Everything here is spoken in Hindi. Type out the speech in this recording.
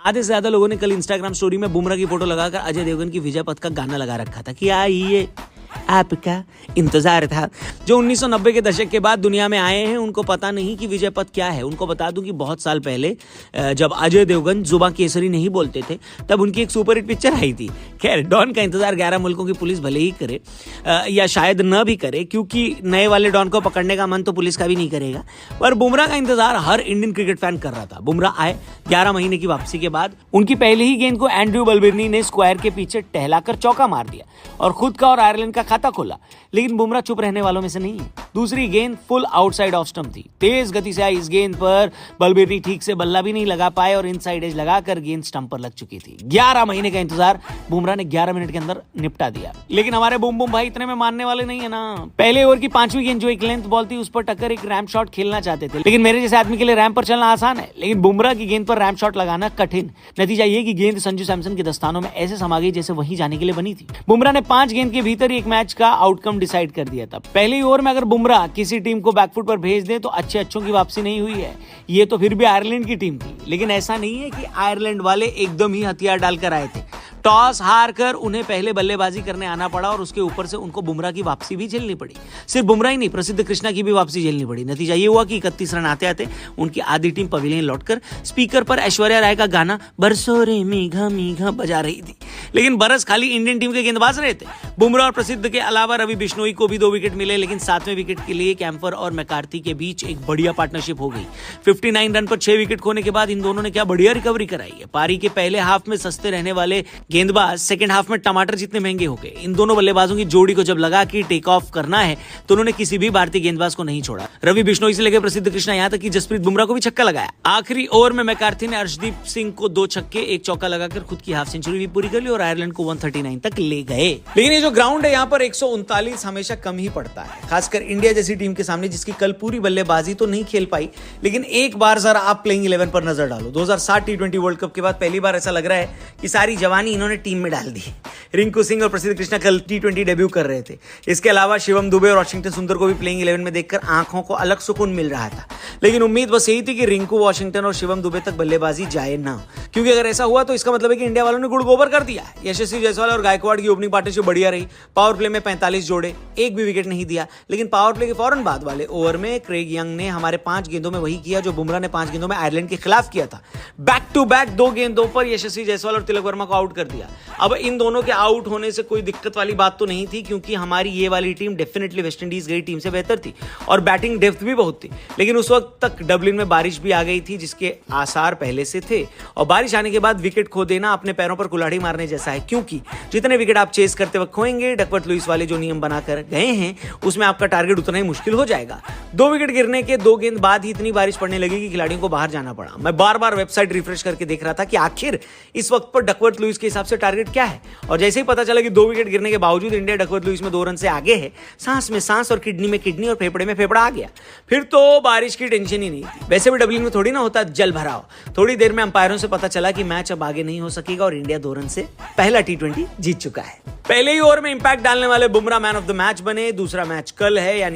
आधे से ज्यादा लोगों ने कल इंस्टाग्राम स्टोरी में बुमराह की फोटो लगाकर अजय देवगन की विजय पथ का गाना लगा रखा था कि ये आपका इंतजार था। जो 1990 के दशक के बाद दुनिया में आए हैं उनको पता नहीं कि विजय पथ क्या है। उनको बता दूं कि बहुत साल पहले जब अजय देवगन जुबां केसरी नहीं बोलते थे तब उनकी एक सुपरहिट पिक्चर आई थी। खैर, डॉन का इंतजार 11 मुल्कों की पुलिस भले ही करे या शायद न भी करे, क्योंकि नए वाले डॉन को पकड़ने का मन तो पुलिस का भी नहीं करेगा, पर बुमराह का इंतजार हर इंडियन क्रिकेट फैन कर रहा था। बुमराह आए 11 महीने की वापसी के बाद उनकी पहले ही गेंद को एंड्रयू बलबिर्नी ने स्क्वायर के पीछे टहलाकर चौका मार दिया और खुद का और आयरलैंड का खाता खोला। लेकिन बुमराह चुप रहने वालों में से नहीं है। दूसरी गेंद फुल आउटसाइड ऑफ स्टंप थी। तेज गति से आई इस गेंद पर बलबिर्नी ठीक से बल्ला भी नहीं लगा पाए और इनसाइड एज लगाकर गेंद स्टंप पर लग चुकी थी। 11 महीने का इंतजार बुमराह ने 11 मिनट के अंदर निपटा दिया। लेकिन हमारे बुम बुम भाई इतने में मानने वाले नहीं है ना। पहले ओवर की 5वीं गेंद जो एक लेंथ बॉल थी उस पर टक्कर एक रैम्प शॉट खेलना चाहते थे, लेकिन मेरे जैसे आदमी के लिए रैम्प पर चलना आसान है, लेकिन बुमराह की गेंद पर रैम्प शॉट लगाना कठिन। नतीजा ये कि गेंद संजू सैमसन के दस्तानों में ऐसे समा गई जैसे वहीं जाने के लिए बनी थी। बुमराह ने 5 गेंद के भीतर एक मैच का आउटकम डिसाइड कर दिया था। पहली ओवर में अगर बुमराह किसी टीम को बैकफुट पर भेज दे तो अच्छों की वापसी नहीं हुई है। ये तो फिर भी आयरलैंड की टीम थी, लेकिन ऐसा नहीं है कि आयरलैंड वाले एकदम ही हथियार डालकर आए थे। टॉस हार कर उन्हें पहले बल्लेबाजी करने आना पड़ा और उसके ऊपर से उनको बुमराह की वापसी भी झेलनी पड़ी। सिर्फ बुमराह ही नहीं, प्रसिद्ध कृष्णा की भी वापसी झेलनी पड़ी। नतीजा ये हुआ कि 31 रन आते आते उनकी आधी टीम पवेलियन लौटकर स्पीकर पर ऐश्वर्या राय का गाना बरसों रे मीघा मीघा बजा रही थी। लेकिन बरस खाली इंडियन टीम के गेंदबाज रहे थे। बुमराह और प्रसिद्ध के अलावा रवि बिश्नोई को भी 2 विकेट मिले, लेकिन 7वें विकेट के लिए कैंपर और मैकार्थी के बीच एक बढ़िया पार्टनरशिप हो गई। 59 रन पर 6 विकेट खोने के बाद इन दोनों ने क्या बढ़िया रिकवरी कराई है। पारी के पहले हाफ में सस्ते रहने वाले गेंदबाज सेकंड हाफ में टमाटर जितने महंगे हो गए। इन दोनों बल्लेबाजों की जोड़ी को जब लगा कि टेक ऑफ करना है तो उन्होंने किसी भी भारतीय गेंदबाज को नहीं छोड़ा। रवि बिश्नोई से लेकर प्रसिद्ध कृष्णा यहां तक कि जसप्रीत बुमराह को भी छक्का लगाया। आखिरी ओवर में मैकार्थी ने अर्शदीप सिंह को 2 छक्के 1 चौका लगाकर खुद की हाफ सेंचुरी भी पूरी कर ली और आयरलैंड को 139 तक ले गए। लेकिन ये जो ग्राउंड है यहाँ पर 139 हमेशा कम ही पड़ता है, खासकर इंडिया जैसी टीम के सामने जिसकी कल पूरी बल्लेबाजी तो नहीं खेल पाई। लेकिन एक बार जरा आप प्लेइंग 11 पर नजर डालो। 2007 टी20 वर्ल्ड कप के बाद पहली बार ऐसा लग रहा है कि सारी जवानी इन्होंने टीम में डाल दी। रिंकू सिंह और प्रसिद्ध कृष्णा कल टी20 डेब्यू कर रहे थे। इसके अलावा शिवम दुबे और वाशिंगटन सुंदर को भी प्लेइंग 11 में देखकर आंखों को अलग सुकून मिल रहा था। लेकिन उम्मीद बस यही थी कि रिंकू, वाशिंगटन और शिवम दुबे तक बल्लेबाजी जाए ना, क्योंकि अगर ऐसा हुआ तो इसका मतलब है कि इंडिया वालों ने गुड़ गोबर कर दिया। यशस्वी जायसवाल और गायकवाड़ की ओपनिंग पार्टनरशिप बढ़िया रही। पावर प्ले में 45 जोड़े, एक भी विकेट नहीं दिया। लेकिन पावर प्ले के फौरन बाद वाले ओवर में क्रेग यंग ने हमारे 5 गेंदों में वही किया जो बुमराह ने 5 गेंदों में आयरलैंड के खिलाफ किया था। बैक टू बैक 2 गेंदों पर यशस्वी जायसवाल और तिलक वर्मा को आउट कर दिया। अब इन दोनों के आउट होने से कोई दिक्कत वाली बात तो नहीं थी, क्योंकि हमारी ये वाली टीम डेफिनेटली वेस्टइंडीज गई टीम से बेहतर थी और बैटिंग डेप्थ भी बहुत थी। लेकिन उस वक्त तक डबलिन में बारिश भी आ गई थी जिसके आसार पहले से थे, और बारिश आने के बाद विकेट खो देना अपने पैरों पर कुल्हाड़ी मारने जैसा है, क्योंकि जितने विकेट आप चेस करते वक्त खोएंगे, डकवर्थ लुईस वाले जो नियम बनाकर गए हैं उसमें आपका टारगेट उतना ही मुश्किल हो जाएगा। 2 विकेट गिरने के 2 गेंद बाद ही इतनी बारिश पड़ने लगी कि खिलाड़ियों को बाहर जाना पड़ा। मैं बार बार वेबसाइट रिफ्रेश करके देख रहा था कि आखिर इस वक्त पर डकवर्थ लुईस के हिसाब से टारगेट क्या है, और जैसे ही पता चला कि 2 विकेट गिरने के बावजूद इंडिया डकवर्थ लुईस में 2 रन से आगे है, सांस में सांस और किडनी में किडनी और फेफड़े में फेफड़ा आ गया। फिर तो बारिश की टेंशन ही नहीं थी। वैसे भी डबलिन में थोड़ी ना होता जल भराव। थोड़ी देर में अंपायरों से पता चला कि मैच अब आगे नहीं हो सकेगा और इंडिया 2 रन से पहला टी20 जीत चुका है। पहले ही ओवर में इंपैक्ट डालने वाले Bumrah man of the match बने। दूसरा मैच कल है, यानी